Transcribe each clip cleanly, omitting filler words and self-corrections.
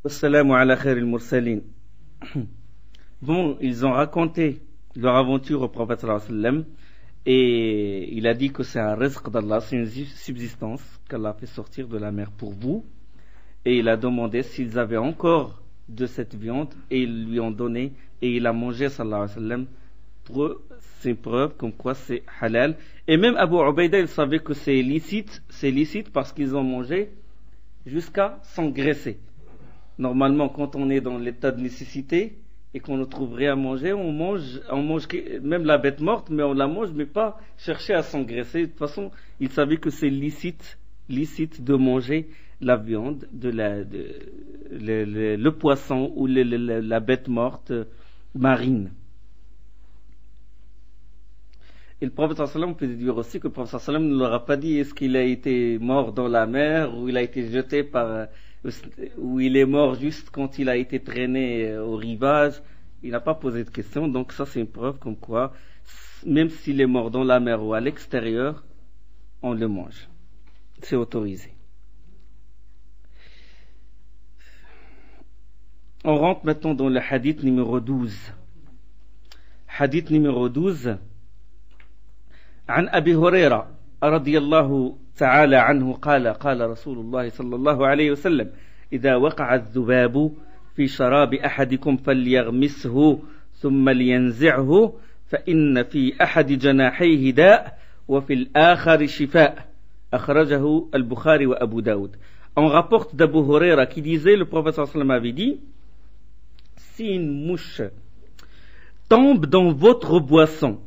Assalamu ala khair al-mursalin. Bon, ils ont raconté leur aventure au prophète sallallahu alayhi wa sallam et il a dit que c'est un rizq d'Allah, c'est une subsistance qu'Allah a fait sortir de la mer pour vous, et il a demandé s'ils avaient encore de cette viande et ils lui ont donné et il a mangé sallallahu alayhi wa sallam. Pour eux, c'est une preuve comme quoi c'est halal, et même Abu Ubaida il savait que c'est licite parce qu'ils ont mangé jusqu'à s'engraisser. Normalement, quand on est dans l'état de nécessité et qu'on ne trouve rien à manger, on mange même la bête morte, mais on la mange, mais pas chercher à s'engraisser. De toute façon, ils savaient que c'est licite de manger la viande, le poisson ou la bête morte marine. Et le prophète sallallahu alayhi wa sallam, on peut déduire aussi que le prophète sallallahu alayhi wa sallam ne leur a pas dit est-ce qu'il a été mort dans la mer ou il a été jeté ou il est mort juste quand il a été traîné au rivage. Il n'a pas posé de question, donc ça c'est une preuve comme quoi même s'il est mort dans la mer ou à l'extérieur, on le mange, c'est autorisé. On rentre maintenant dans le hadith numéro 12. Hadith numéro 12. عن أبي هريرة رضي الله تعالى عنه قال قال رسول الله صلى الله عليه وسلم إذا وقع الذباب في شراب أحدكم فليغمسه ثم لينزعه فإن في أحد جناحيه داء وفي الآخر شفاء أخرجه البخاري وأبو داود. On rapporte d'Abu Huraira qui disait, le prophète sallallahu alayhi wa sallam avait dit, si une mouche tombe dans votre boisson,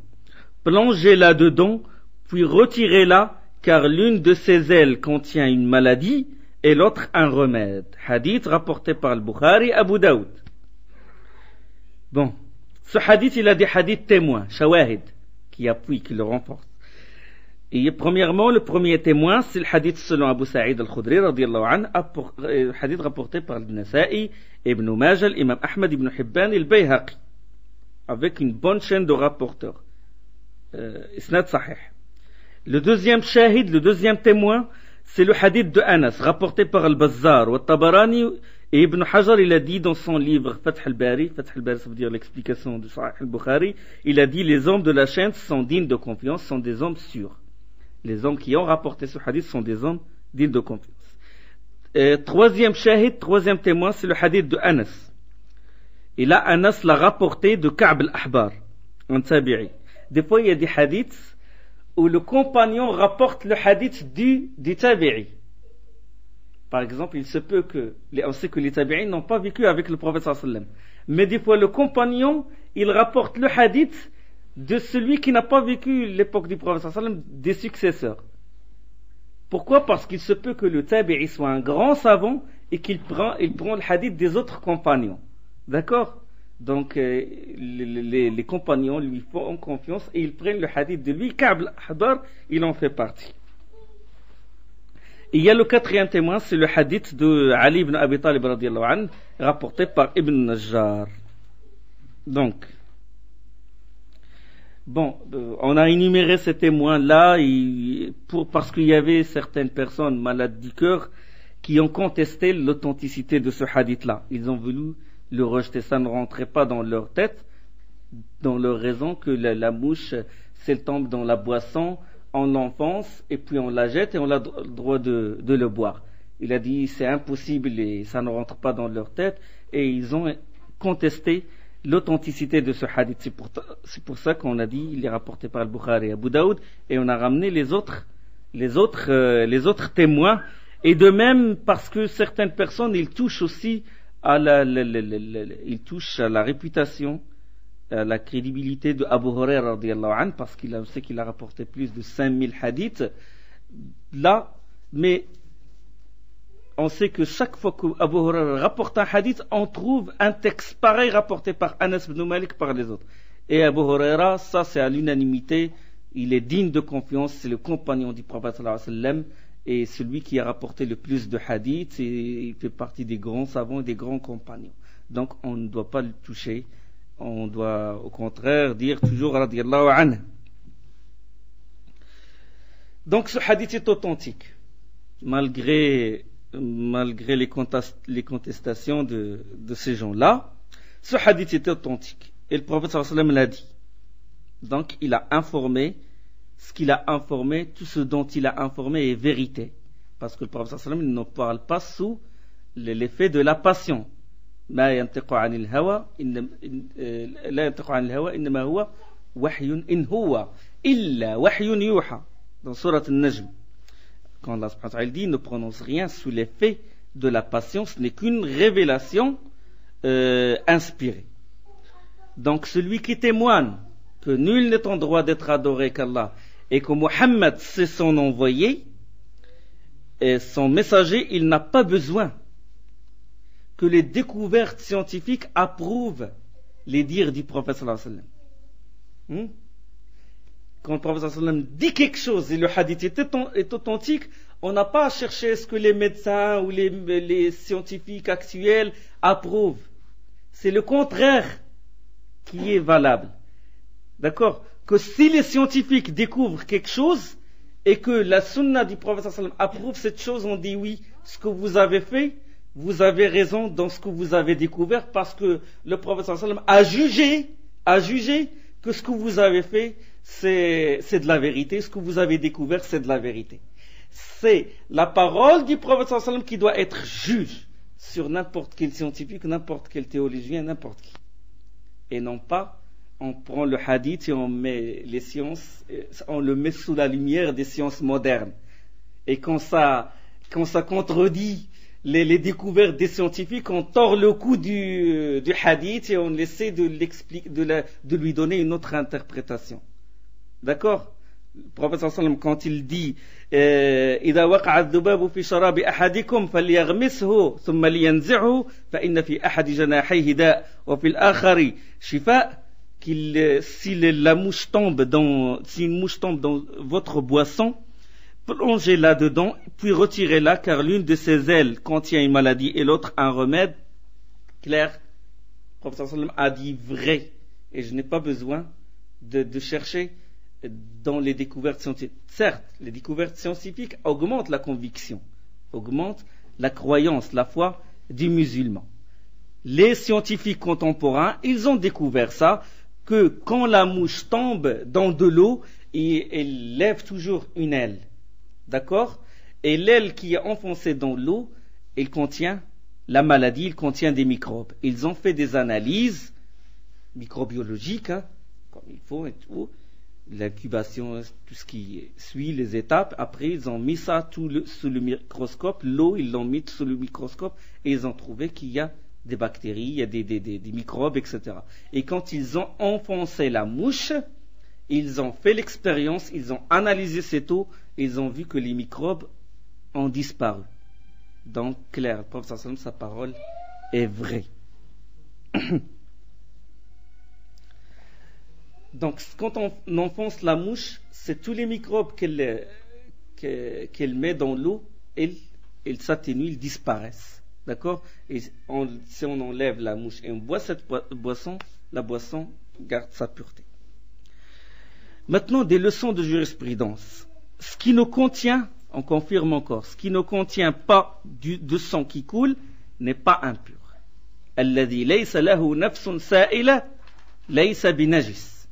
plongez-la dedans, puis retirez-la, car l'une de ses ailes contient une maladie et l'autre un remède. Hadith rapporté par le Bukhari, Abu Daoud. Bon, ce hadith, il a des hadiths témoins, shawahid, qui appuient, qui le renforcent. Et premièrement, le premier témoin, c'est le hadith selon Abu Sa'id al-Khudri, radiyallahu anhu, hadith rapporté par Nasa'i, Ibn Majah, l'imam Ahmad ibn Hibban et le Bayhaqi, avec une bonne chaîne de rapporteurs. Isnad sahih. Le deuxième shahid, le deuxième témoin, c'est le hadith de Anas, rapporté par Al-Bazzar, ou Tabarani, et Ibn Hajar, il a dit dans son livre Fath al-Bari, ça veut dire l'explication de Sahih al-Bukhari, il a dit les hommes de la chaîne sont dignes de confiance, sont des hommes sûrs. Les hommes qui ont rapporté ce hadith sont des hommes dignes de confiance. Troisième shahid, troisième témoin, c'est le hadith de Anas. Et là, Anas l'a rapporté de Ka'b al-Ahbar, en tabi'i. Des fois, il y a des hadiths où le compagnon rapporte le hadith du tabi'i. Par exemple, il se peut on sait que les tabi'is n'ont pas vécu avec le prophète sallallahu alayhi wa sallam. Mais des fois, le compagnon, il rapporte le hadith de celui qui n'a pas vécu l'époque du prophète sallallahu alayhi wa sallam, des successeurs. Pourquoi? Parce qu'il se peut que le tabi'i soit un grand savant et qu'il prend le hadith des autres compagnons. D'accord? Donc, les compagnons lui font confiance et ils prennent le hadith de lui. Ka'b al-Ahbar, il en fait partie. Et il y a le quatrième témoin, c'est le hadith de Ali ibn Abi Talib radiyallahu anhu, rapporté par Ibn Najjar. Donc, bon, on a énuméré ces témoins-là parce qu'il y avait certaines personnes malades du cœur qui ont contesté l'authenticité de ce hadith-là. Ils ont voulu le rejeter, ça ne rentrait pas dans leur tête, dans leur raison que la mouche, s'elle tombe dans la boisson, on l'enfonce et puis on la jette et on a le droit de le boire. Il a dit c'est impossible et ça ne rentre pas dans leur tête et ils ont contesté l'authenticité de ce hadith. C'est pour ça qu'on a dit il est rapporté par Al-Bukhari et Abu Daoud et on a ramené les autres témoins, et de même parce que certaines personnes ils touchent aussi il touche à la réputation, à la crédibilité de Abu Huraira radiyallahu anhu, parce qu'il sait qu'il a rapporté plus de 5000 hadiths là, mais on sait que chaque fois que Abu Huraira rapporte un hadith, on trouve un texte pareil rapporté par Anas ibn Malik par les autres. Et Abu Huraira, ça c'est à l'unanimité, il est digne de confiance, c'est le compagnon du prophète sallallahu alayhi wa sallam, et celui qui a rapporté le plus de hadiths, et il fait partie des grands savants et des grands compagnons. Donc on ne doit pas le toucher, on doit au contraire dire toujours radiyallahu anhu. Donc ce hadith est authentique, malgré malgré les contestations de ces gens-là, ce hadith était authentique. Et le prophète sallallahu alayhi wa sallam l'a dit. Donc, il a informé, ce qu'il a informé, tout ce dont il a informé est vérité. Parce que le prophète sallallahu alayhi wa sallam ne parle pas sous l'effet de la passion. ما ينطق عن الهوى لا ينطق عن الهوى إنما هو وحي إن هو إلا وحي يوحى dans Surat Al-Najm. Quand Allah subhanahu wa ta'ala dit ne prononce rien sous l'effet de la passion, ce n'est qu'une révélation inspirée. Donc celui qui témoigne que nul n'est en droit d'être adoré qu'Allah et que Muhammad c'est son envoyé et son messager, il n'a pas besoin que les découvertes scientifiques approuvent les dires du prophète sallallahu alayhi wa sallam. Quand le prophète sallallahu alayhi wa sallam dit quelque chose et le hadith est authentique, on n'a pas à chercher ce que les médecins ou les scientifiques actuels approuvent. C'est le contraire qui est valable. D'accord? Que si les scientifiques découvrent quelque chose et que la sunna du prophète sallallahu alayhi wa sallam approuve cette chose, on dit oui, ce que vous avez fait, vous avez raison dans ce que vous avez découvert parce que le prophète sallallahu alayhi wa sallam a jugé que ce que vous avez fait, c'est de la vérité. Ce que vous avez découvert, c'est de la vérité. C'est la parole du prophète sallallahu alayhi wa sallam qui doit être juge sur n'importe quel scientifique, n'importe quel théologien, n'importe qui. Et non pas, on prend le hadith et on met les sciences, on le met sous la lumière des sciences modernes. Et quand ça contredit les découvertes des scientifiques, on tord le cou du hadith et on essaie de lui donner une autre interprétation. D'accord? Le prophète sallallahu alayhi wa sallam, quand il dit إذا وقع الذباب في شراب أحدكم فليغمسه ثم لينزعه فإن في أحد جناحيه داء وفي الآخر شفاء, si une mouche tombe dans votre boisson, plongez-la dedans, puis retirez-la, car l'une de ses ailes contient une maladie et l'autre un remède. Clair, le prophète sallallahu alayhi wa sallam a dit vrai, et je n'ai pas besoin de chercher dans les découvertes scientifiques. Certes, les découvertes scientifiques augmentent la conviction, augmentent la croyance, la foi du musulman. Les scientifiques contemporains, ils ont découvert ça, que quand la mouche tombe dans de l'eau, elle lève toujours une aile. D'accord? Et l'aile qui est enfoncée dans l'eau, elle contient la maladie, elle contient des microbes. Ils ont fait des analyses microbiologiques, comme il faut et tout, l'incubation, tout ce qui suit les étapes. Après, ils ont mis ça sous le microscope. L'eau, ils l'ont mis sous le microscope et ils ont trouvé qu'il y a des bactéries, il y a des microbes, etc. Et quand ils ont enfoncé la mouche, ils ont fait l'expérience, ils ont analysé cette eau, et ils ont vu que les microbes ont disparu. Donc, clair, le prophète sallallahu alayhi wa sallam, sa parole est vraie. Donc, quand on enfonce la mouche, c'est tous les microbes qu'elle met dans l'eau, ils s'atténuent, ils disparaissent. D'accord? Et si on enlève la mouche et on boit cette boisson, la boisson garde sa pureté. Maintenant, des leçons de jurisprudence. Ce qui ne contient, on confirme encore, ce qui ne contient pas de sang qui coule n'est pas impur. الذي ليس له نفس سائلة ليس بنجس.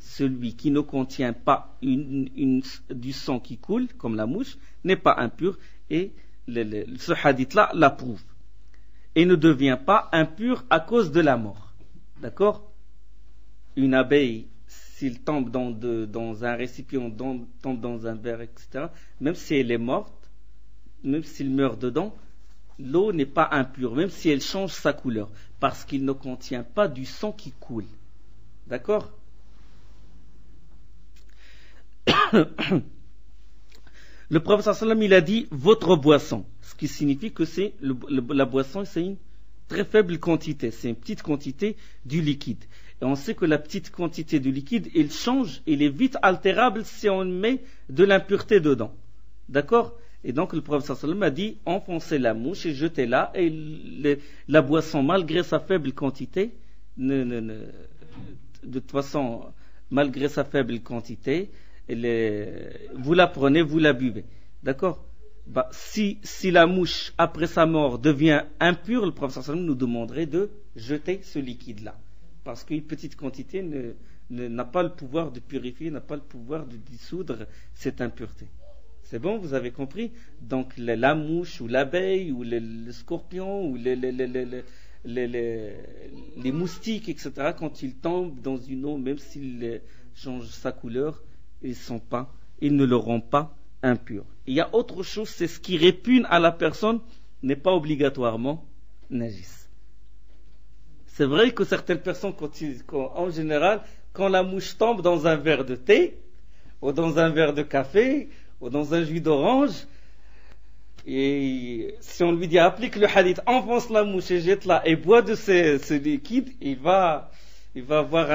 Celui qui ne contient pas du sang qui coule, comme la mouche, n'est pas impur, et ce hadith-là l'approuve. Et ne devient pas impur à cause de la mort. D'accord? Une abeille, s'il tombe dans un récipient, tombe dans un verre, etc., même si elle est morte, même s'il meurt dedans, l'eau n'est pas impure, même si elle change sa couleur, parce qu'il ne contient pas du sang qui coule. D'accord? Le prophète sallallahu alayhi wa sallam, il a dit votre boisson, ce qui signifie que c'est la boisson, c'est une très faible quantité, c'est une petite quantité du liquide. Et on sait que la petite quantité du liquide, il change, il est vite altérable si on met de l'impureté dedans. D'accord? Et donc le prophète sallallahu alayhi wa sallam a dit enfoncez la mouche et jetez-la, et la boisson, malgré sa faible quantité, de toute façon, malgré sa faible quantité, vous la prenez, vous la buvez. D'accord? Si la mouche, après sa mort, devient impure, le prophète sallam nous demanderait de jeter ce liquide-là. Parce qu'une petite quantité n'a pas le pouvoir de purifier, n'a pas le pouvoir de dissoudre cette impureté. C'est bon, vous avez compris? Donc la mouche ou l'abeille ou le scorpion ou les moustiques, etc., quand ils tombent dans une eau, même s'ils changent sa couleur, ils ne le rendent pas impur. Il y a autre chose, c'est ce qui répugne à la personne n'est pas obligatoirement najis. C'est vrai que certaines personnes, en général, quand la mouche tombe dans un verre de thé, ou dans un verre de café, ou dans un jus d'orange, et si on lui dit applique le hadith, enfonce la mouche et jette-la et bois de ce liquide, il va avoir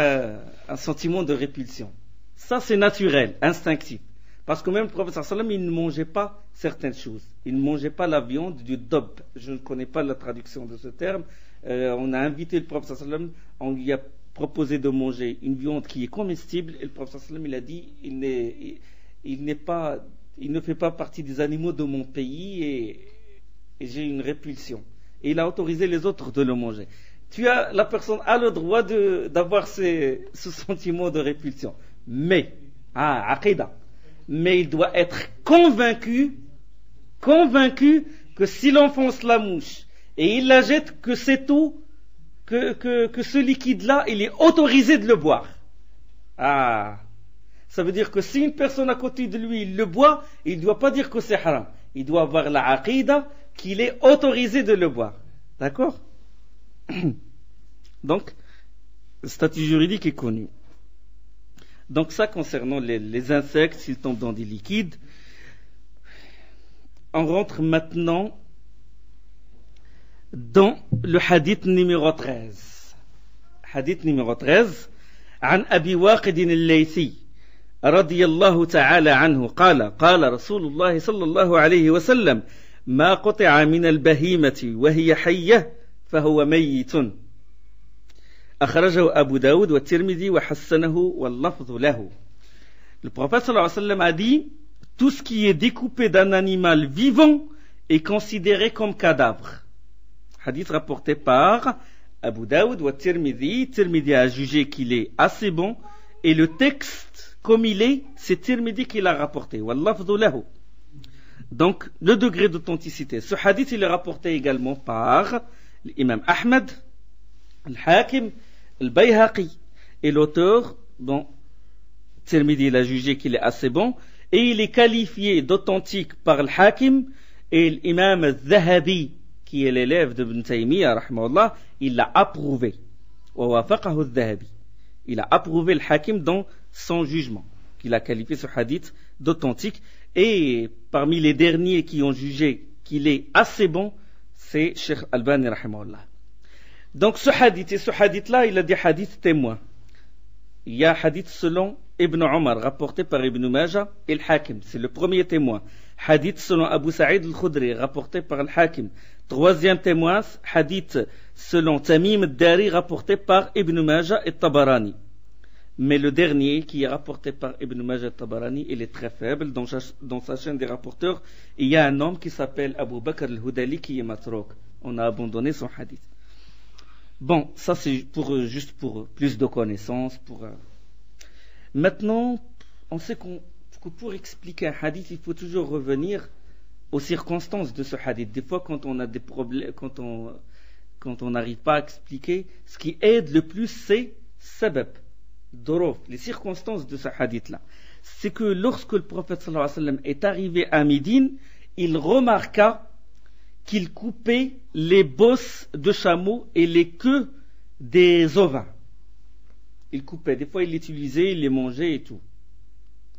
un sentiment de répulsion. Ça, c'est naturel, instinctif. Parce que même le prophète sallam, il ne mangeait pas certaines choses. Il ne mangeait pas la viande du dob. Je ne connais pas la traduction de ce terme. On a invité le prophète sallam, on lui a proposé de manger une viande qui est comestible, et le prophète sallam, il a dit il ne fait pas partie des animaux de mon pays et j'ai une répulsion. Et il a autorisé les autres de le manger. La personne a le droit d'avoir ce sentiment de répulsion. Mais il doit être convaincu que s'il enfonce la mouche et il la jette, que c'est tout, que ce liquide-là, il est autorisé de le boire. Ça veut dire que si une personne à côté de lui, il le boit, il ne doit pas dire que c'est haram. Il doit avoir la aqida qu'il est autorisé de le boire. D'accord? Donc, le statut juridique est connu. Donc ça concernant les insectes, s'ils tombent dans des liquides. On rentre maintenant dans le hadith numéro 13. Hadith numéro 13. عن أبي واقد الليثي رضي الله تعالى عنه قال قال رسول الله صلى الله عليه وسلم ما قطع من البهيمة وهي حية فهو ميت أخرجه أبو داود والترمذي وحسنه واللفظ له. Le prophète sallallahu alayhi wa sallam a dit tout ce qui est découpé d'un animal vivant est considéré comme cadavre. Hadith rapporté par Abu Daoud wa Tirmidhi. Tirmidhi a jugé qu'il est assez bon et le texte comme il est, c'est Tirmidhi qui l'a rapporté. Wallafdhu lahu. Donc le degré d'authenticité. Ce hadith il est rapporté également par l'imam Ahmed, al-Hakim, al-Bayhaqi et l'auteur dont Tirmidhi l'a jugé qu'il est assez bon et il est qualifié d'authentique par al-Hakim et l'imam al-Zahabi qui est l'élève de Ibn Taymiyyah rahimahullah, il l'a approuvé. ووافقه الذهبي. Il a approuvé le Hakim dans son jugement, qu'il a qualifié ce hadith d'authentique. Et parmi les derniers qui ont jugé qu'il est assez bon, c'est Cheikh Albani rahimahullah. Donc ce hadith, et ce hadith-là, il a des hadiths témoins. Il y a un hadith selon Ibn Omar, rapporté par Ibn Majah et le Hakim, c'est le premier témoin. Hadith selon Abu Sa'id al-Khudri, rapporté par le Hakim. Troisième témoin, hadith selon Tamim al-Dari, rapporté par Ibn Majah et Tabarani. Mais le dernier, qui est rapporté par Ibn Majah et Tabarani, il est très faible. Dans sa chaîne des rapporteurs, il y a un homme qui s'appelle Abu Bakr al-Hudali qui est matrouk. On a abandonné son hadith. Bon, ça c'est juste pour plus de connaissances. Maintenant, on sait que pour expliquer un hadith, il faut toujours revenir aux circonstances de ce hadith. Des fois, quand on a des problèmes, quand on n'arrive pas à expliquer, ce qui aide le plus, c'est sabab, dorof, les circonstances de ce hadith-là. C'est que lorsque le prophète sallallahu alayhi wa sallam est arrivé à Médine, il remarqua qu'il coupait les bosses de chameau et les queues des ovins. Il coupait, des fois il l'utilisait, il les mangeait et tout.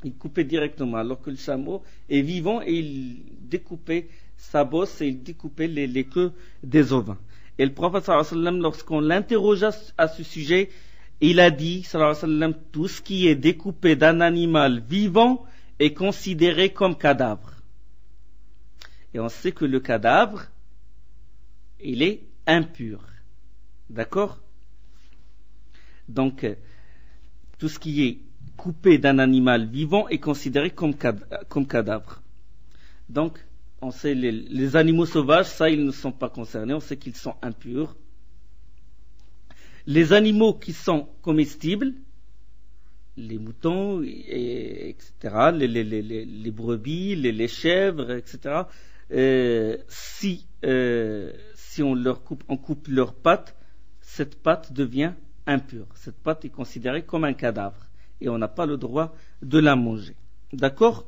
Il coupait directement, alors que le chameau est vivant et il découpait sa bosse et il découpait les queues des ovins. Et le prophète sallallahu alayhi wa sallam, lorsqu'on l'interrogea à ce sujet, il a dit sallallahu alayhi wa sallam, tout ce qui est découpé d'un animal vivant est considéré comme cadavre. Et on sait que le cadavre, il est impur. D'accord? Donc, tout ce qui est coupé d'un animal vivant est considéré comme cadavre. Donc, On sait les animaux sauvages, ça, ils ne sont pas concernés. On sait qu'ils sont impurs. Les animaux qui sont comestibles, les moutons, etc., les brebis, les chèvres, etc., si on coupe leurs pattes, cette patte devient impure. Cette patte est considérée comme un cadavre et on n'a pas le droit de la manger. D'accord ?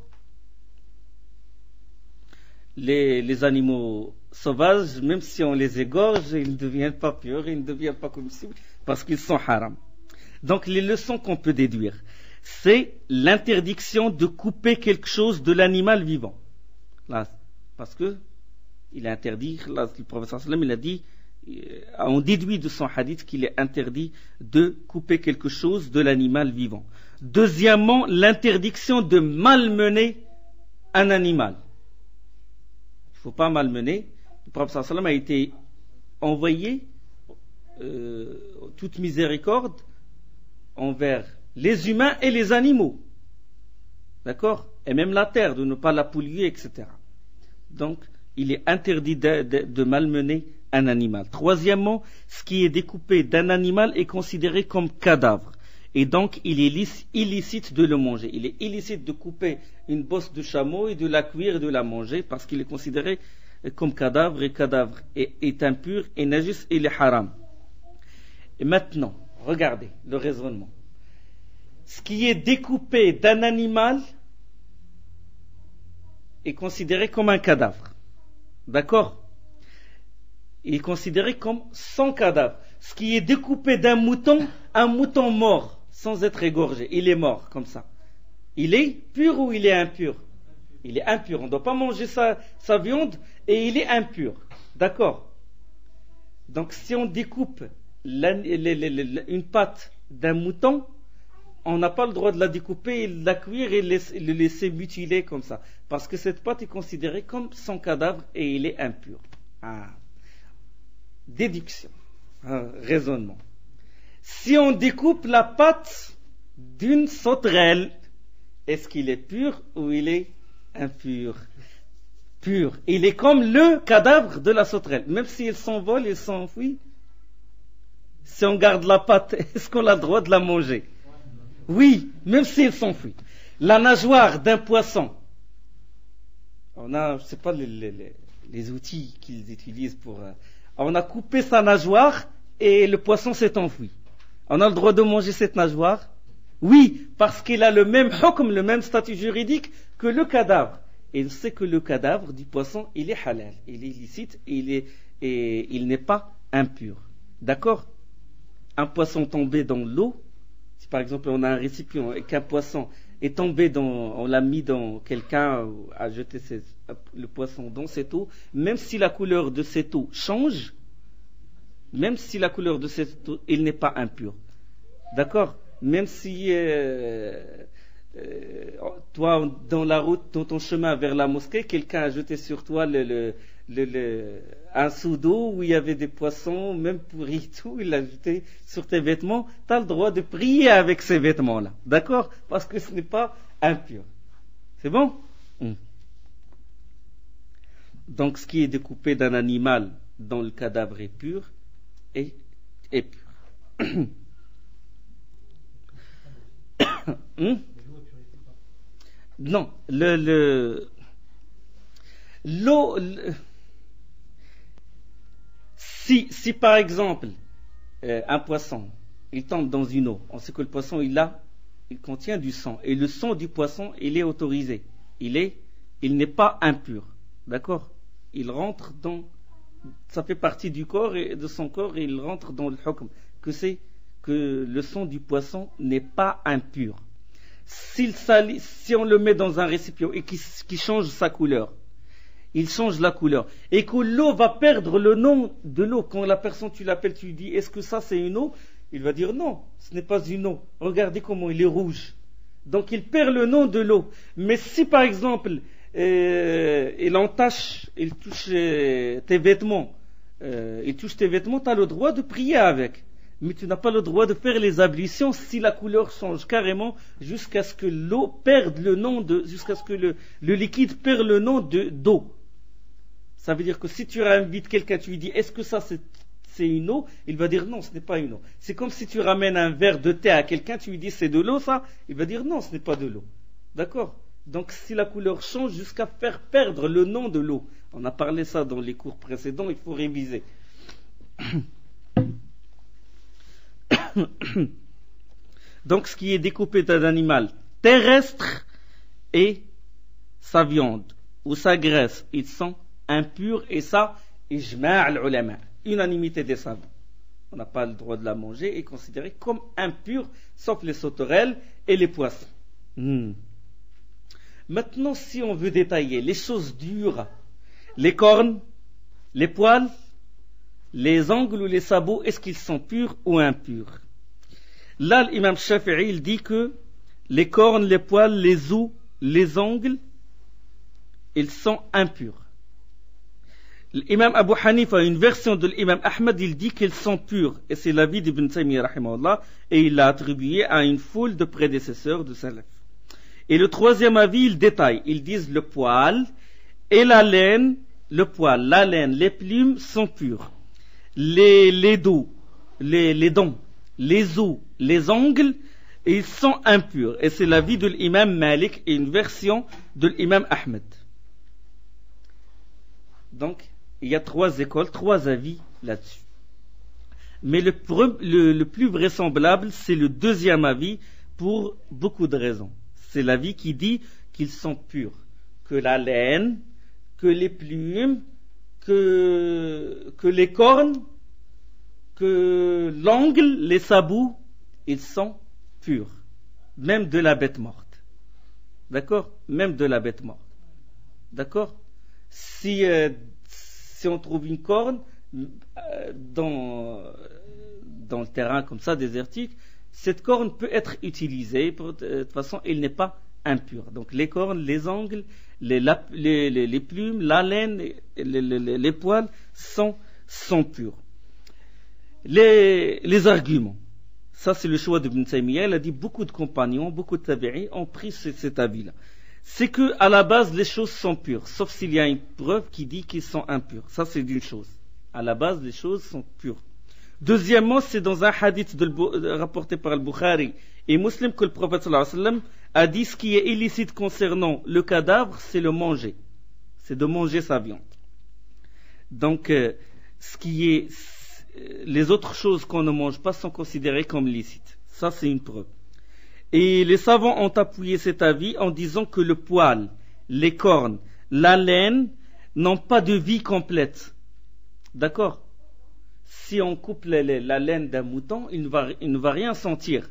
Les animaux sauvages, même si on les égorge, ils ne deviennent pas purs, ils ne deviennent pas comestibles parce qu'ils sont haram. Donc les leçons qu'on peut déduire, c'est l'interdiction de couper quelque chose de l'animal vivant. Là, parce que il est interdit, là, le prophète sallam, il a dit, on déduit de son hadith qu'il est interdit de couper quelque chose de l'animal vivant. Deuxièmement, l'interdiction de malmener un animal. Il ne faut pas malmener. Le prophète sallam a été envoyé toute miséricorde envers les humains et les animaux. D'accord ? Et même la terre, de ne pas la polluer, etc. Donc, il est interdit de malmener un animal. Troisièmement, ce qui est découpé d'un animal est considéré comme cadavre. Et donc, il est illicite de le manger. Il est illicite de couper une bosse de chameau et de la cuire et de la manger parce qu'il est considéré comme cadavre, et cadavre est impur et najis et il est haram. Et maintenant, regardez le raisonnement. Ce qui est découpé d'un animal est considéré comme un cadavre. D'accord ? Il est considéré comme sans cadavre. Ce qui est découpé d'un mouton, un mouton mort, sans être égorgé, il est mort comme ça. Il est pur ou il est impur ? Il est impur. On ne doit pas manger sa viande et il est impur. D'accord ? Donc si on découpe une patte d'un mouton, on n'a pas le droit de la découper, de la cuire et le laisser mutiler comme ça. Parce que cette pâte est considérée comme son cadavre et il est impur. Déduction. Raisonnement. Si on découpe la pâte d'une sauterelle, est-ce qu'il est pur ou il est impur ? Pur. Il est comme le cadavre de la sauterelle. Même s'il s'envole, il s'enfuit. Si on garde la pâte, est-ce qu'on a le droit de la manger ? Oui, même s'il s'enfuit. La nageoire d'un poisson. On a, je ne sais pas les outils qu'ils utilisent pour... on a coupé sa nageoire et le poisson s'est enfui. On a le droit de manger cette nageoire ? Oui, parce qu'il a le même hukm, le même statut juridique que le cadavre. Et on sait que le cadavre du poisson, il est halal, il est illicite et il n'est pas impur. D'accord ? Un poisson tombé dans l'eau, si par exemple on a un récipient et qu'un poisson est tombé on l'a mis dans quelqu'un, a jeté le poisson dans cette eau, même si la couleur de cette eau change, même si la couleur de cette eau, il n'est pas impur. D'accord ? Même si toi, dans la route, dans ton chemin vers la mosquée, quelqu'un a jeté sur toi un seau d'eau où il y avait des poissons, même pourris, tout, il l'a jeté sur tes vêtements, tu as le droit de prier avec ces vêtements-là. D'accord ? Parce que ce n'est pas impur. C'est bon ? Donc, ce qui est découpé d'un animal dont le cadavre est pur, est pur. Non, l'eau, si par exemple un poisson il tombe dans une eau, on sait que le poisson il contient du sang et le sang du poisson il est autorisé, il n'est pas impur, d'accord ? Il rentre ça fait partie du corps et de son corps et il rentre dans le hukm que le sang du poisson n'est pas impur. Si on le met dans un récipient et qui change sa couleur, il change la couleur, et que l'eau va perdre le nom de l'eau, quand la personne tu l'appelles, tu lui dis est-ce que ça c'est une eau ? Il va dire non, ce n'est pas une eau, regardez comment il est rouge. Donc il perd le nom de l'eau. Mais si par exemple il entache, il touche tes vêtements, tu as le droit de prier avec. Mais tu n'as pas le droit de faire les ablutions si la couleur change carrément jusqu'à ce que l'eau perde le nom jusqu'à ce que le liquide perd le nom d'eau. Ça veut dire que si tu invites quelqu'un, tu lui dis est-ce que ça c'est une eau, il va dire non, ce n'est pas une eau. C'est comme si tu ramènes un verre de thé à quelqu'un, tu lui dis c'est de l'eau ça, il va dire non, ce n'est pas de l'eau. D'accord? Donc si la couleur change jusqu'à faire perdre le nom de l'eau. On a parlé ça dans les cours précédents, il faut réviser. Donc ce qui est découpé d'un animal terrestre et sa viande ou sa graisse, ils sont impurs et ça, ijma' al-ulama, unanimité des savants. On n'a pas le droit de la manger et considérée comme impure, sauf les sauterelles et les poissons. Maintenant, si on veut détailler les choses dures, les cornes, les poils, les ongles ou les sabots, est-ce qu'ils sont purs ou impurs? Là, l'imam Shafi'i, il dit que les cornes, les poils, les os, les ongles, ils sont impurs. L'imam Abu Hanifa, une version de l'imam Ahmad, il dit qu'ils sont purs. Et c'est l'avis d'Ibn Taymiyyah, rahimahullah, et il l'a attribué à une foule de prédécesseurs de Salaf. Et le troisième avis, il détaille. Ils disent le poil et la laine, le poil, la laine, les plumes sont purs. Les dents, les os, les ongles, ils sont impurs. Et c'est l'avis de l'imam Malik et une version de l'imam Ahmed. Donc, il y a 3 écoles, 3 avis là-dessus. Mais le plus vraisemblable, c'est le deuxième avis pour beaucoup de raisons. C'est l'avis qui dit qu'ils sont purs. Que la laine, que les plumes, que les cornes, que l'ongle, les sabots, ils sont purs. Même de la bête morte. D'accord? Même de la bête morte. D'accord? Si on trouve une corne dans le terrain comme ça, désertique, cette corne peut être utilisée. De toute façon, elle n'est pas impure. Donc les cornes, les ongles, les plumes, la laine, les poils sont purs. Les arguments. Ça, c'est le choix d'Ibn Taymiyyah. Il a dit beaucoup de compagnons, beaucoup de tabi'i ont pris cet avis-là. C'est que à la base les choses sont pures, sauf s'il y a une preuve qui dit qu'ils sont impurs. Ça c'est une chose. À la base les choses sont pures. Deuxièmement, c'est dans un hadith rapporté par al-Bukhari et Muslim que le prophète sallallahu alayhi wa sallam a dit ce qui est illicite concernant le cadavre, c'est le manger. C'est de manger sa viande. Donc les autres choses qu'on ne mange pas sont considérées comme licites. Ça c'est une preuve. Et les savants ont appuyé cet avis en disant que le poil, les cornes, la laine n'ont pas de vie complète. D'accord? Si on coupe la laine d'un mouton, il ne va rien sentir.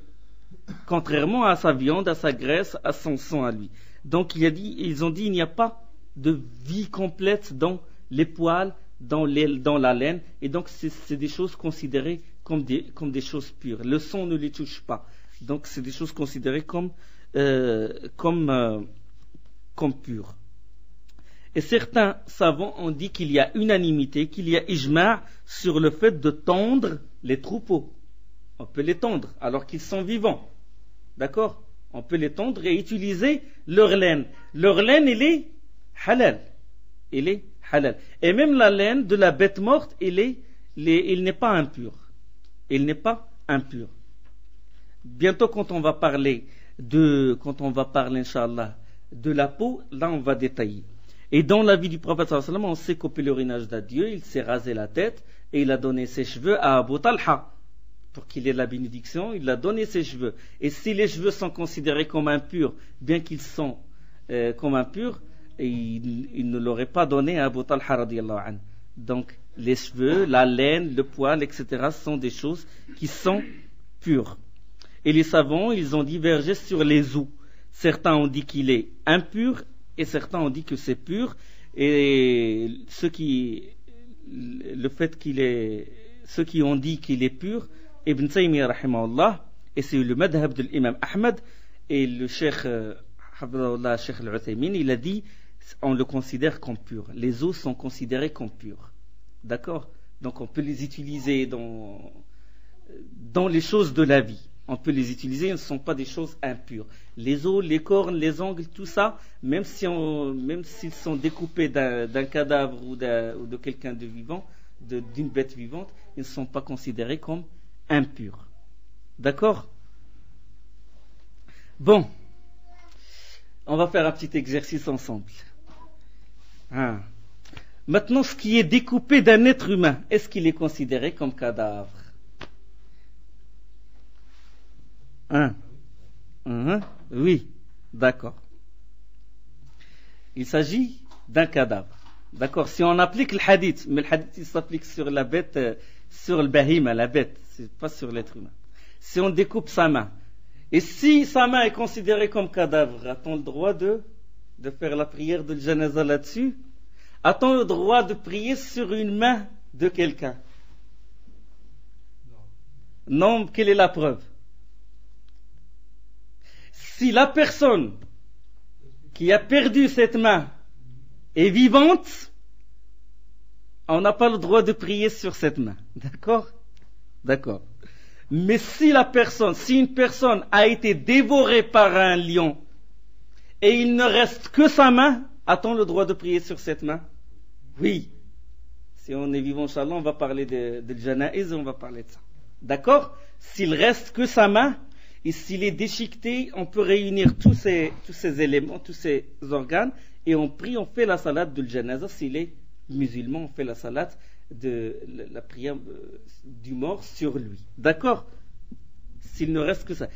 Contrairement à sa viande, à sa graisse, à son sang à lui. Donc ils ont dit il n'y a pas de vie complète dans les poils, dans la laine. Et donc c'est des choses considérées comme des choses pures. Le sang ne les touche pas. Donc c'est des choses considérées comme pures. Et certains savants ont dit qu'il y a unanimité, qu'il y a ijma' sur le fait de tondre les troupeaux. On peut les tondre alors qu'ils sont vivants. D'accord? On peut les tondre et utiliser leur laine. Leur laine, elle est halal. Elle est halal. Et même la laine de la bête morte, elle n'est pas impure. Elle n'est pas impure. Bientôt, quand on va parler, Inch'Allah, de la peau, là on va détailler. Et dans la vie du prophète sallallahu alayhi wa sallam, on sait qu'au pèlerinage d'adieu, il s'est rasé la tête et il a donné ses cheveux à Abu Talha. Pour qu'il ait la bénédiction, il a donné ses cheveux. Et si les cheveux sont considérés comme impurs, bien qu'ils sont comme impurs, il ne l'aurait pas donné à Abu Talha radiyallahu anhu. Donc les cheveux, la laine, le poil, etc. sont des choses qui sont pures. Et les savants, ils ont divergé sur les os. Certains ont dit qu'il est impur et certains ont dit que c'est pur. Et ceux qui ont dit qu'il est pur, Ibn Taymiyyah rahimahullah, et c'est le madhab de l'imam Ahmed et le cheikh al-Uthaymin, il a dit on le considère comme pur. Les os sont considérés comme purs. D'accord? Donc on peut les utiliser dans les choses de la vie. On peut les utiliser, ils ne sont pas des choses impures. Les os, les cornes, les ongles, tout ça, même s'ils sont découpés d'un cadavre ou de quelqu'un de vivant, d'une bête vivante, ils ne sont pas considérés comme impurs. D'accord? Bon, on va faire un petit exercice ensemble. Maintenant, ce qui est découpé d'un être humain, est-ce qu'il est considéré comme cadavre? Oui, d'accord. Il s'agit d'un cadavre. D'accord. Si on applique le hadith, mais le hadith il s'applique sur la bête, sur le bahima, la bête, c'est pas sur l'être humain. Si on découpe sa main, et si sa main est considérée comme cadavre, a-t-on le droit de faire la prière de janaza là-dessus? A-t-on le droit de prier sur une main de quelqu'un? Non, quelle est la preuve? Si la personne qui a perdu cette main est vivante, on n'a pas le droit de prier sur cette main. D'accord? D'accord. Mais si une personne a été dévorée par un lion et il ne reste que sa main, a-t-on le droit de prier sur cette main? Oui. Si on est vivant, Inch'Allah, on va parler de Janaïs, on va parler de ça. D'accord? S'il reste que sa main, et s'il est déchiqueté, on peut réunir tous ces éléments, tous ces organes, et on prie, on fait la salade de Janaza. S'il est musulman, on fait la salade de la prière du mort sur lui. D'accord? S'il ne reste que ça.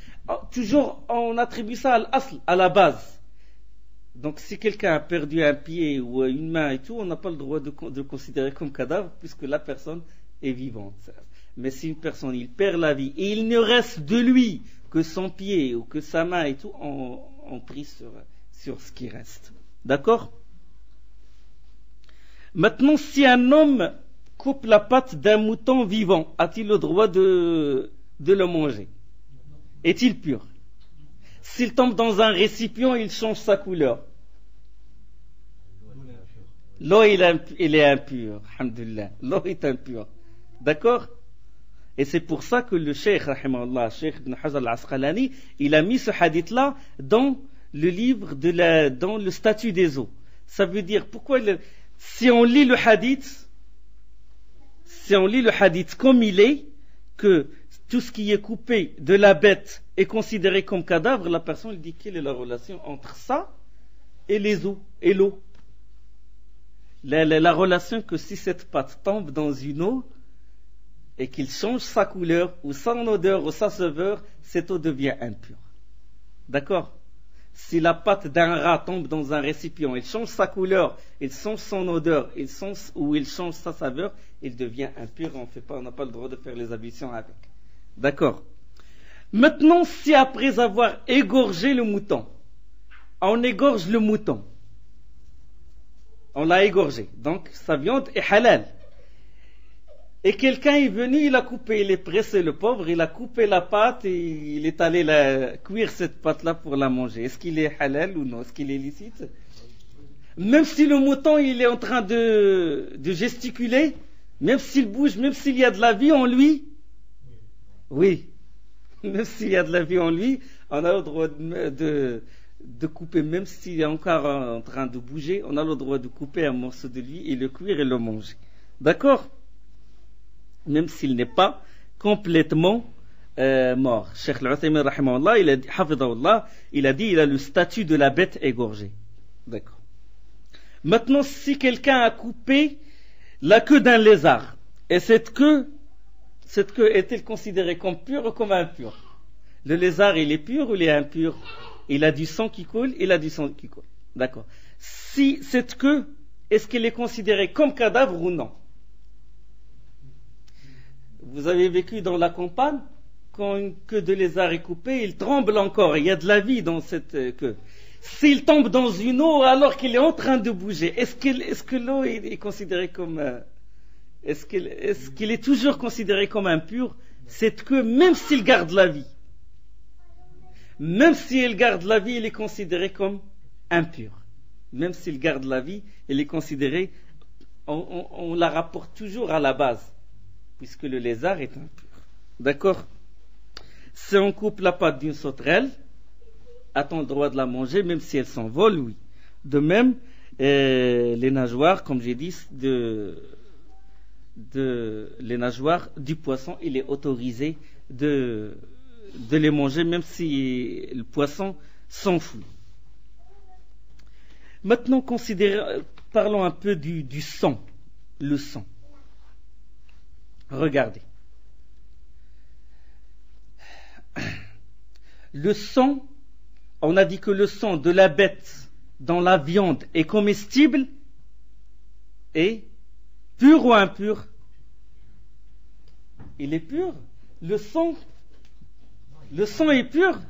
Toujours, on attribue ça à l'asl, à la base. Donc, si quelqu'un a perdu un pied ou une main et tout, on n'a pas le droit de le considérer comme cadavre puisque la personne est vivante. Mais si une personne, il perd la vie et il ne reste de lui que son pied ou que sa main et tout, on prie sur ce qui reste. D'accord? Maintenant, si un homme coupe la patte d'un mouton vivant, a-t-il le droit de le manger? Est-il pur? S'il tombe dans un récipient, il change sa couleur. L'eau, il est impur. Alhamdulillah. L'eau est impure. D'accord? Et c'est pour ça que le Cheikh, rahimahullah, Cheikh Ibn Hajar al-Asqalani, il a mis ce hadith-là dans le livre dans le statut des eaux. Ça veut dire, si on lit le hadith comme il est, que tout ce qui est coupé de la bête est considéré comme cadavre, la personne dit quelle est la relation entre ça et les eaux et l'eau. La relation que si cette pâte tombe dans une eau et qu'il change sa couleur ou son odeur ou sa saveur, cette eau devient impure. D'accord? Si la pâte d'un rat tombe dans un récipient, il change sa couleur, il change son odeur, il change sa saveur, il devient impur. On n'a pas le droit de faire les ablutions avec. D'accord? Maintenant, si après avoir égorgé le mouton, on égorge le mouton, on l'a égorgé, donc sa viande est halal. Et quelqu'un est venu, il a coupé, il est pressé, le pauvre, il a coupé la pâte et il est allé cuire cette pâte-là pour la manger. Est-ce qu'il est halal ou non? Est-ce qu'il est licite? Même si le mouton, il est en train de gesticuler, même s'il bouge, même s'il y a de la vie en lui, oui, même s'il y a de la vie en lui, on a le droit de couper, même s'il est encore en train de bouger, on a le droit de couper un morceau de lui et le cuire et le manger. D'accord? Même s'il n'est pas complètement mort. Cheikh Al-Uthaymin, rahimahullah, il a dit, il a le statut de la bête égorgée. D'accord. Maintenant, si quelqu'un a coupé la queue d'un lézard, et cette queue est-elle considérée comme pure ou comme impure? Le lézard, il est pur ou il est impur? Il a du sang qui coule, il a du sang qui coule. D'accord. Si cette queue, est-ce qu'elle est considérée comme cadavre ou non? Vous avez vécu dans la campagne, quand une queue de lézard est coupée, il tremble encore, il y a de la vie dans cette queue. S'il tombe dans une eau alors qu'il est en train de bouger, est-ce que l'eau est considérée comme... Est-ce qu'il est toujours considéré comme impur, cette queue, même s'il garde la vie? Même si elle garde la vie, elle est considérée comme impure. Même s'il garde la vie, elle est considérée... On la rapporte toujours à la base, puisque le lézard est impur. D'accord? Si on coupe la patte d'une sauterelle, a-t-on le droit de la manger, même si elle s'envole? Oui. De même, les nageoires, comme j'ai dit, les nageoires du poisson, il est autorisé de les manger, même si le poisson s'enfuit. Maintenant, parlons un peu du sang. Le sang. Regardez. Le sang, on a dit que le sang de la bête dans la viande est comestible et pur ou impur? Il est pur. Le sang est pur.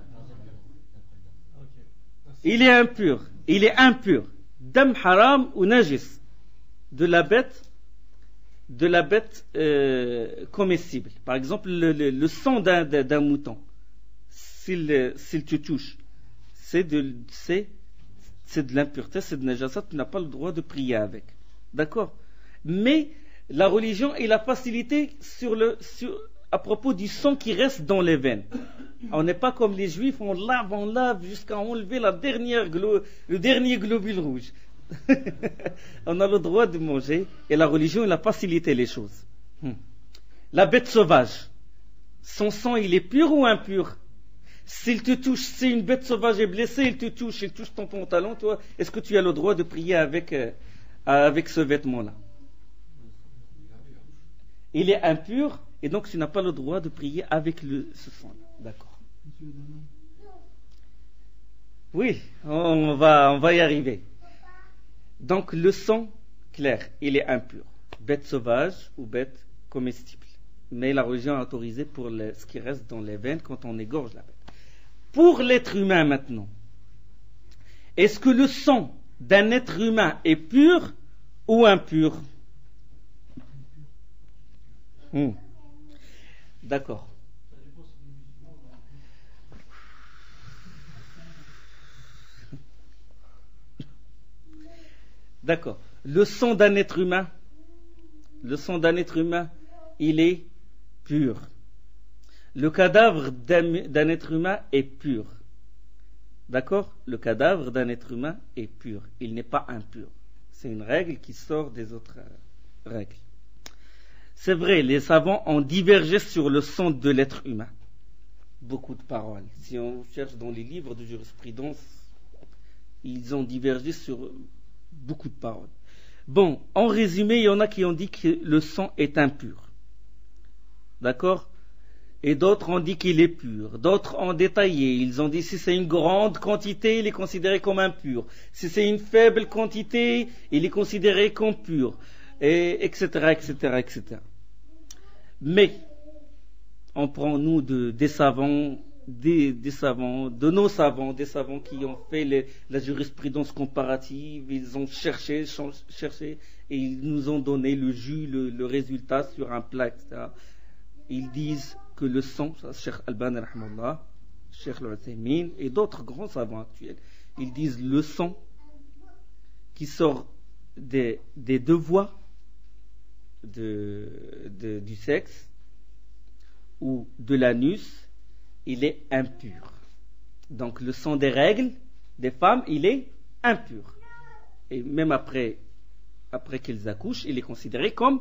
Il est impur. Il est impur. Dam haram ou najis de la bête comestible. Par exemple, le sang d'un mouton, s'il te touche, c'est de l'impureté, c'est de najasat, tu n'as pas le droit de prier avec. D'accord? Mais la religion et la facilité à propos du sang qui reste dans les veines. On n'est pas comme les juifs, on lave jusqu'à enlever le dernier globule rouge. On a le droit de manger et la religion elle a facilité les choses. La bête sauvage, son sang il est pur ou impur? S'il te touche, si une bête sauvage est blessée, il touche ton pantalon, toi, est-ce que tu as le droit de prier avec ce vêtement-là? Il est impur et donc tu n'as pas le droit de prier avec ce sang-là. D'accord. Oui, on va y arriver. Donc le sang, clair, il est impur. Bête sauvage ou bête comestible. Mais la religion a autorisé pour ce qui reste dans les veines quand on égorge la bête. Pour l'être humain maintenant, est-ce que le sang d'un être humain est pur ou impur? D'accord. D'accord. Le sang d'un être humain, il est pur. Le cadavre d'un être humain est pur. D'accord? Le cadavre d'un être humain est pur. Il n'est pas impur. C'est une règle qui sort des autres règles. C'est vrai, les savants ont divergé sur le sang de l'être humain. Beaucoup de paroles. Si on cherche dans les livres de jurisprudence, ils ont divergé sur beaucoup de paroles. Bon, en résumé, il y en a qui ont dit que le sang est impur. D'accord? Et d'autres ont dit qu'il est pur. D'autres ont détaillé. Ils ont dit si c'est une grande quantité, il est considéré comme impur. Si c'est une faible quantité, il est considéré comme pur. Et etc. Mais, on prend nous des savants, des savants qui ont fait la jurisprudence comparative, ils ont cherché, et ils nous ont donné le jus, le résultat sur un plat, etc. Ils disent que le sang, Cheikh Albani rahmallah, Cheikh Al-Uthaymin et d'autres grands savants actuels, ils disent le sang qui sort des deux voies du sexe ou de l'anus, il est impur. Donc le sang des règles des femmes, il est impur. Et même après qu'elles accouchent, il est considéré comme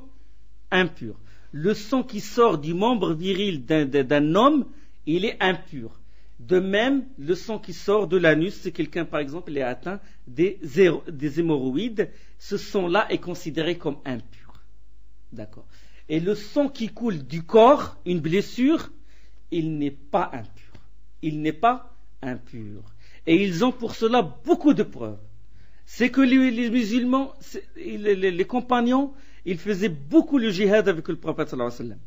impur. Le sang qui sort du membre viril d'un homme, il est impur. De même, le sang qui sort de l'anus, si quelqu'un par exemple est atteint des hémorroïdes, ce sang-là est considéré comme impur. D'accord. Et le sang qui coule du corps, une blessure, il n'est pas impur. Il n'est pas impur. Et ils ont pour cela beaucoup de preuves. C'est que les musulmans, les compagnons, ils faisaient beaucoup le jihad avec le prophète sallallahu alayhi wa sallam.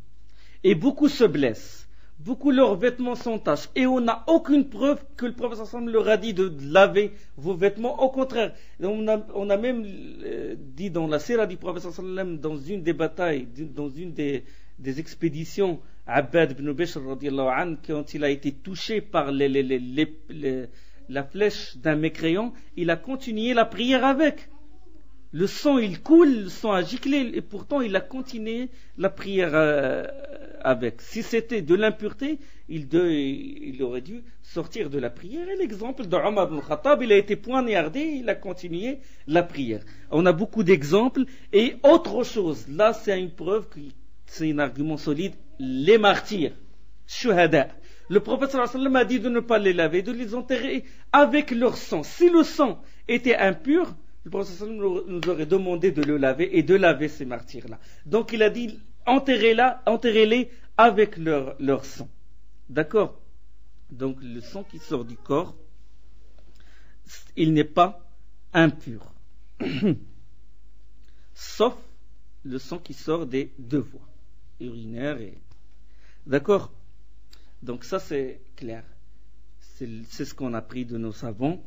Et beaucoup se blessent. Beaucoup leurs vêtements s'entachent. Et on n'a aucune preuve que le prophète sallallahu alayhi wa sallam leur a dit de laver vos vêtements. Au contraire, on a même dit dans la sira du prophète sallallahu alayhi wa sallam, dans une des batailles, dans une des expéditions, Abbad ibn Bishr radiallahu anhu, quand il a été touché par la flèche d'un mécréant, il a continué la prière avec. Le sang il coule, le sang a giclé, et pourtant il a continué la prière avec. Si c'était de l'impureté, il aurait dû sortir de la prière. Et l'exemple de Omar ibn Khattab, il a été poignardé, il a continué la prière. On a beaucoup d'exemples. Et autre chose, là c'est une preuve, c'est un argument solide, les martyrs, shuhada. Le prophète sallallahu alayhi wa sallam a dit de ne pas les laver, de les enterrer avec leur sang. Si le sang était impur, le prophète sallallahu alayhi wa sallam nous aurait demandé de le laver et de laver ces martyrs-là. Donc il a dit, enterrez-les avec leur sang. D'accord? Donc le sang qui sort du corps, il n'est pas impur. Sauf le sang qui sort des deux voies, urinaire et... D'accord? Donc ça c'est clair. C'est ce qu'on a appris de nos savants.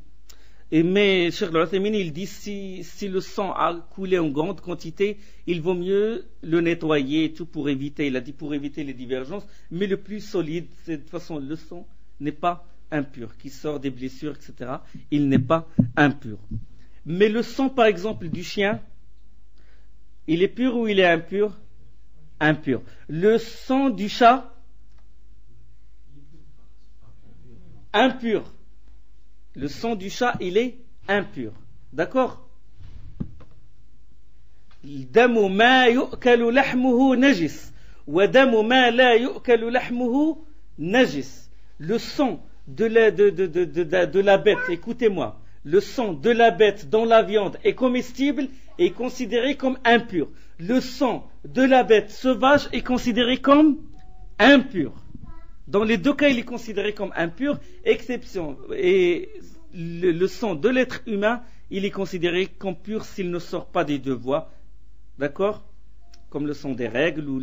Mais Cheikh Al-Uthaymin, il dit si le sang a coulé en grande quantité, il vaut mieux le nettoyer et tout pour éviter, il a dit pour éviter les divergences, mais le plus solide, c'est de toute façon le sang n'est pas impur, qui sort des blessures, etc. Il n'est pas impur. Mais le sang par exemple du chien, il est pur ou il est impur? Impur. Le sang du chat, impur. Le sang du chat, il est impur. D'accord? الدم ما يؤكل لحمه نجس ودم ما لا يؤكل لحمه نجس. Le sang de la bête, écoutez-moi, le sang de la bête dont la viande est comestible est considéré comme impur. Le sang de la bête sauvage est considéré comme impur. Dans les deux cas, il est considéré comme impur, exception. Et le sang de l'être humain, il est considéré comme pur s'il ne sort pas des deux voies. D'accord? Comme le sang des règles ou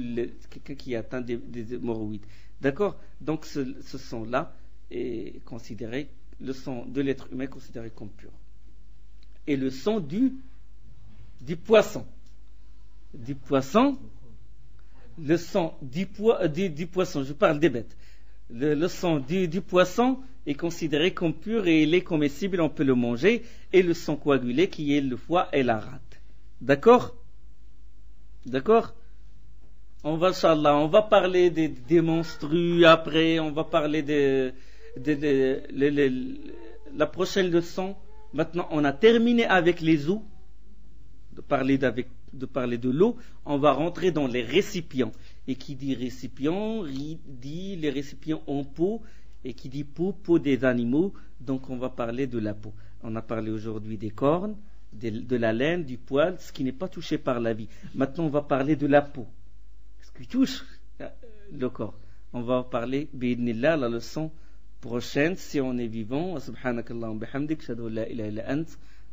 quelqu'un qui atteint des hémorroïdes. D'accord? Donc ce sang-là est considéré, le sang de l'être humain est considéré comme pur. Et le sang du poisson. Du poisson, le sang du poisson, je parle des bêtes. Le sang du poisson est considéré comme pur et il est comestible, on peut le manger. Et le sang coagulé qui est le foie et la rate. D'accord? D'accord? On va parler des menstrues après, on va parler la prochaine leçon. Maintenant, on a terminé avec les eaux, de parler de l'eau, on va rentrer dans les récipients. Et qui dit récipient, dit les récipients en peau, et qui dit peau des animaux, donc on va parler de la peau. On a parlé aujourd'hui des cornes, de la laine, du poil, ce qui n'est pas touché par la vie. Maintenant on va parler de la peau, ce qui touche le corps. On va parler, bi'idnillah, la leçon prochaine, si on est vivant. Subhanakallahumma bihamdik, ashhadu an la ilaha illa ant,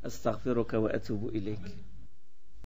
astaghfiruka wa atubu ilayk.